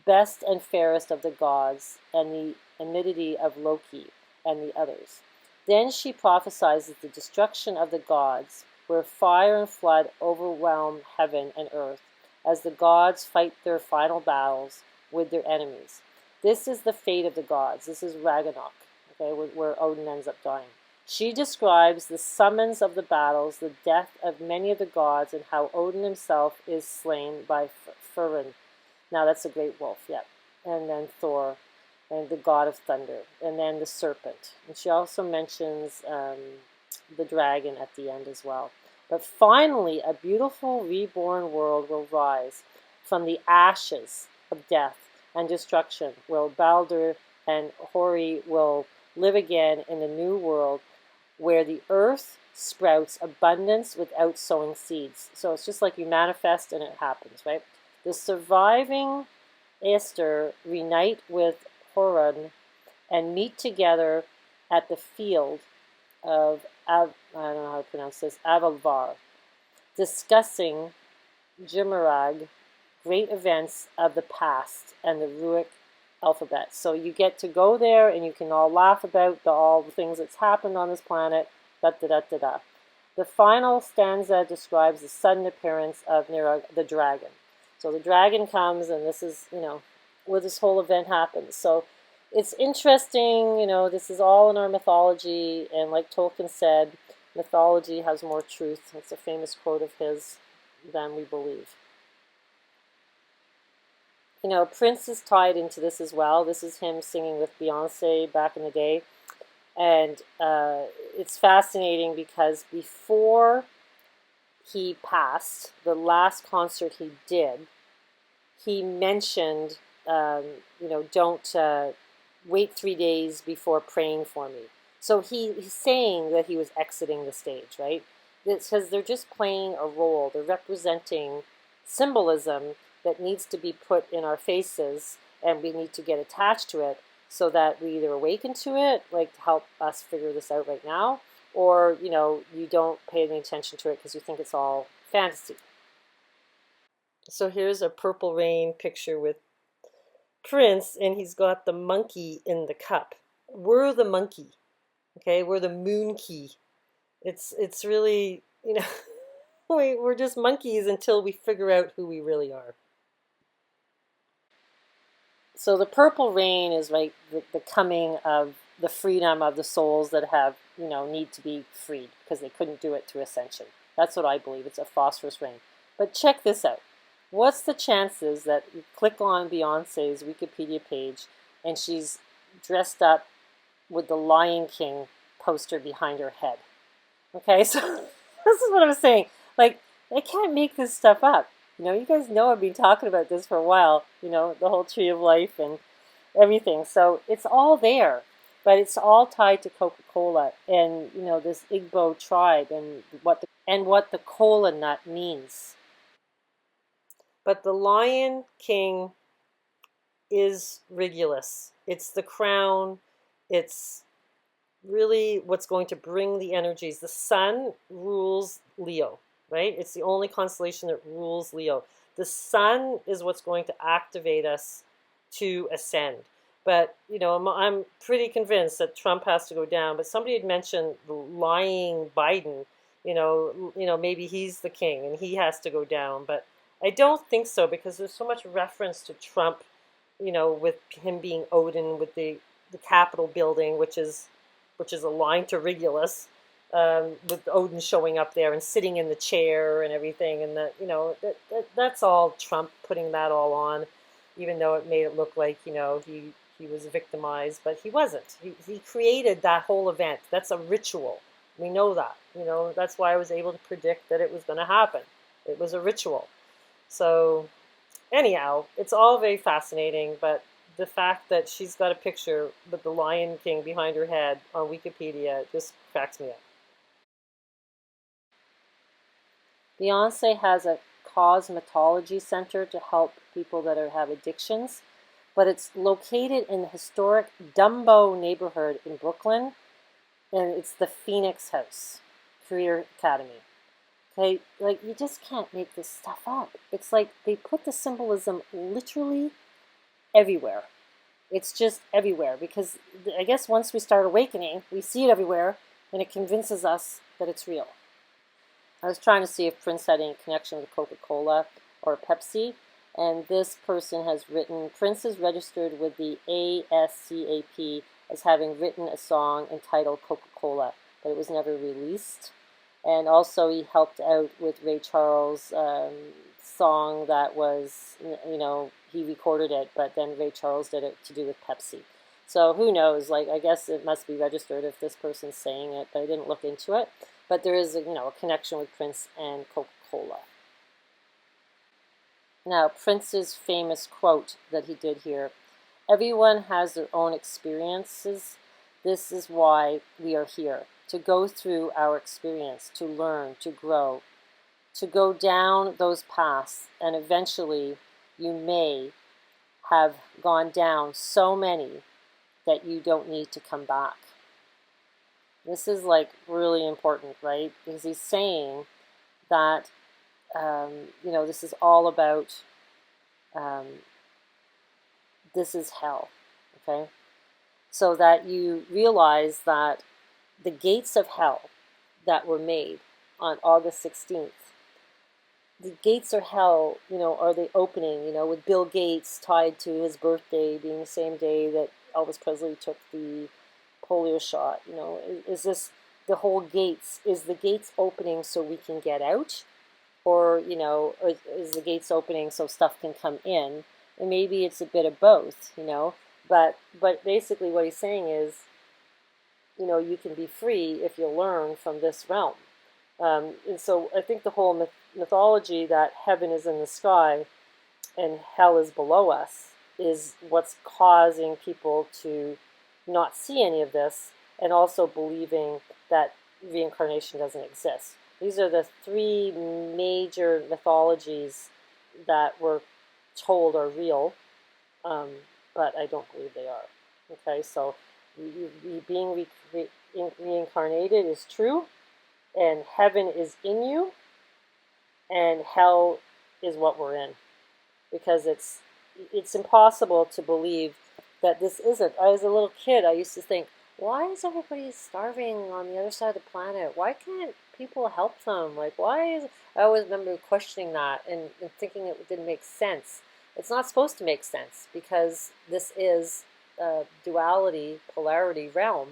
A: best and fairest of the gods, and the enmity of Loki and the others. Then she prophesies the destruction of the gods, where fire and flood overwhelm heaven and earth, as the gods fight their final battles with their enemies. This is the fate of the gods. This is Ragnarok, okay, where Odin ends up dying. She describes the summons of the battles, the death of many of the gods, and how Odin himself is slain by Furin. Now that's a great wolf, yeah. And then Thor, and the god of thunder, and then the serpent. And she also mentions the dragon at the end as well. But finally, a beautiful reborn world will rise from the ashes of death and destruction, where Baldur and Hori will live again in the new world, where the earth sprouts abundance without sowing seeds. So it's just like you manifest and it happens, right? The surviving Aesir reunite with Horan and meet together at the field of, I don't know how to pronounce this, Avalvar, discussing Jimarag, great events of the past and the Ruic alphabet. So you get to go there and you can all laugh about all the things that's happened on this planet, da-da-da-da-da. The final stanza describes the sudden appearance of Nirag, the dragon. So the dragon comes, and this is, you know, where this whole event happens. So it's interesting, you know, this is all in our mythology, and like Tolkien said, mythology has more truth. It's a famous quote of his than we believe. You know, Prince is tied into this as well. This is him singing with Beyonce back in the day. And it's fascinating because before he passed, the last concert he did, he mentioned, you know, don't wait 3 days before praying for me. So he's saying that he was exiting the stage, right? Because they're just playing a role. They're representing symbolism that needs to be put in our faces, and we need to get attached to it so that we either awaken to it, like to help us figure this out right now, or, you know, you don't pay any attention to it because you think it's all fantasy. So here's a Purple Rain picture with Prince, and he's got the monkey in the cup. We're the monkey, okay? We're the moon key. It's really, you know, we're just monkeys until we figure out who we really are. So the purple rain is like the coming of the freedom of the souls that have, you know, need to be freed because they couldn't do it through ascension. That's what I believe. It's a phosphorus rain. But check this out. What's the chances that you click on Beyonce's Wikipedia page and she's dressed up with the Lion King poster behind her head? Okay, so this is what I'm saying. Like, they can't make this stuff up. You know, you guys know I've been talking about this for a while, you know, the whole tree of life and everything. So it's all there, but it's all tied to Coca-Cola and, you know, this Igbo tribe and what the cola nut means. But the Lion King is Regulus. It's the crown. It's really what's going to bring the energies. The sun rules Leo, right? It's the only constellation that rules Leo. The sun is what's going to activate us to ascend. But, you know, I'm pretty convinced that Trump has to go down. But somebody had mentioned the lying Biden, maybe he's the king and he has to go down. But I don't think so because there's so much reference to Trump, you know, with him being Odin with the Capitol building, which is aligned to Regulus, with Odin showing up there and sitting in the chair and everything, and that's all Trump putting that all on, even though it made it look like he was victimized, but he wasn't. He created that whole event. That's a ritual. We know that. That's why I was able to predict that it was going to happen. It was a ritual. So anyhow, it's all very fascinating, but the fact that she's got a picture with the Lion King behind her head on Wikipedia just cracks me up. Beyonce has a cosmetology center to help people that have addictions, but it's located in the historic Dumbo neighborhood in Brooklyn, and it's the Phoenix House Career Academy. Okay, like you just can't make this stuff up. It's like they put the symbolism literally everywhere. It's just everywhere because I guess once we start awakening, we see it everywhere and it convinces us that it's real. I was trying to see if Prince had any connection with Coca-Cola or Pepsi, and this person has written, Prince is registered with the ASCAP as having written a song entitled Coca-Cola, but it was never released. And also he helped out with Ray Charles' song that was, he recorded it, but then Ray Charles did it to do with Pepsi. So who knows, like, I guess it must be registered if this person's saying it, but I didn't look into it. But there is, a connection with Prince and Coca-Cola. Now, Prince's famous quote that he did here, everyone has their own experiences. This is why we are here, to go through our experience, to learn, to grow, to go down those paths, and eventually you may have gone down so many that you don't need to come back. This is like really important, right? Because he's saying that, this is all about, this is hell, okay? So that you realize that the gates of hell that were made on August 16th, the gates of hell, are they opening, with Bill Gates tied to his birthday being the same day that Elvis Presley took the polio shot, is this the whole gates? Is the gates opening so we can get out? Or, is the gates opening so stuff can come in? and maybe it's a bit of both, you know. But basically, what he's saying is, you know, you can be free if you learn from this realm. And so I think the whole mythology that heaven is in the sky and hell is below us is what's causing people to not see any of this, and also believing that reincarnation doesn't exist. These are the three major mythologies that we're told are real, but I don't believe they are. Okay, so being reincarnated is true, and heaven is in you, and hell is what we're in, because it's impossible to believe that this isn't. As a little kid, I used to think, why is everybody starving on the other side of the planet? Why can't people help them? Like, why is... I always remember questioning that and thinking it didn't make sense. It's not supposed to make sense, because this is a duality, polarity realm,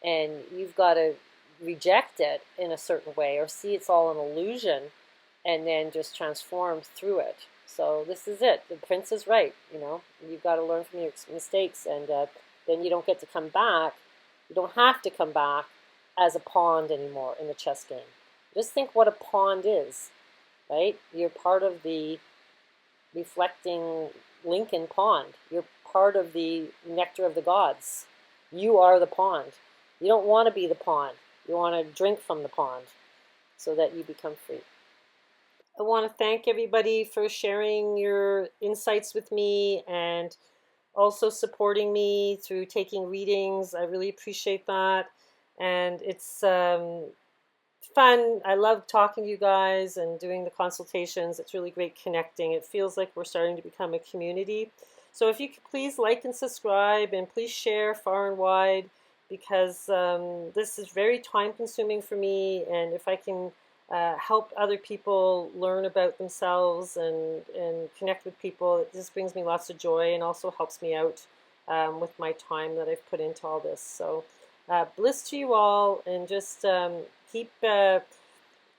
A: and you've got to reject it in a certain way, or see it's all an illusion, and then just transform through it. So this is it. The prince is right. You know, you've got to learn from your mistakes, and then you don't get to come back. You don't have to come back as a pawn anymore in the chess game. Just think what a pawn is, right? You're part of the reflecting Lincoln pond. You're part of the nectar of the gods. You are the pond. You don't want to be the pond. You want to drink from the pond so that you become free. I want to thank everybody for sharing your insights with me, and also supporting me through taking readings. I really appreciate that. And it's fun. I love talking to you guys and doing the consultations. It's really great connecting. It feels like we're starting to become a community. So if you could please like and subscribe, and please share far and wide, because this is very time consuming for me. And if I can help other people learn about themselves and connect with people, it just brings me lots of joy, and also helps me out with my time that I've put into all this. So bliss to you all, and just keep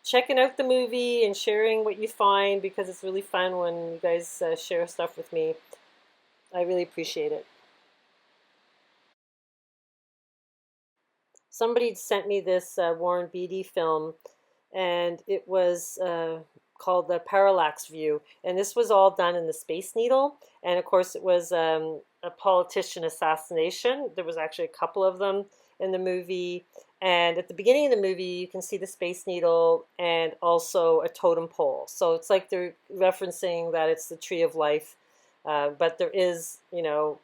A: checking out the movie and sharing what you find, because it's really fun when you guys share stuff with me. I really appreciate it. Somebody sent me this Warren Beatty film, and it was called the Parallax View, and this was all done in the Space Needle. And of course, it was a politician assassination. There was actually a couple of them in the movie, and at the beginning of the movie, you can see the Space Needle and also a totem pole. So it's like they're referencing that it's the Tree of Life, but there is, you know,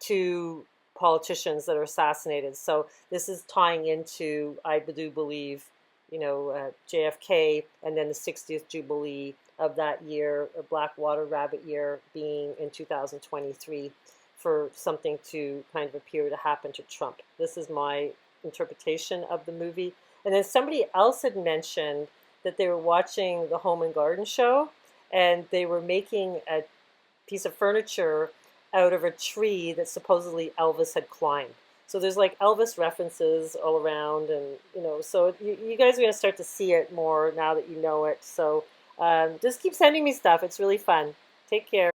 A: two politicians that are assassinated. So this is tying into, I do believe, you know, JFK, and then the 60th Jubilee of that year, a Black Water Rabbit year, being in 2023, for something to kind of appear to happen to Trump. This is my interpretation of the movie. And then somebody else had mentioned that they were watching the Home and Garden show, and they were making a piece of furniture out of a tree that supposedly Elvis had climbed. So there's like Elvis references all around, and you know, so you guys are going to start to see it more now that you know it. So just keep sending me stuff. It's really fun. Take care.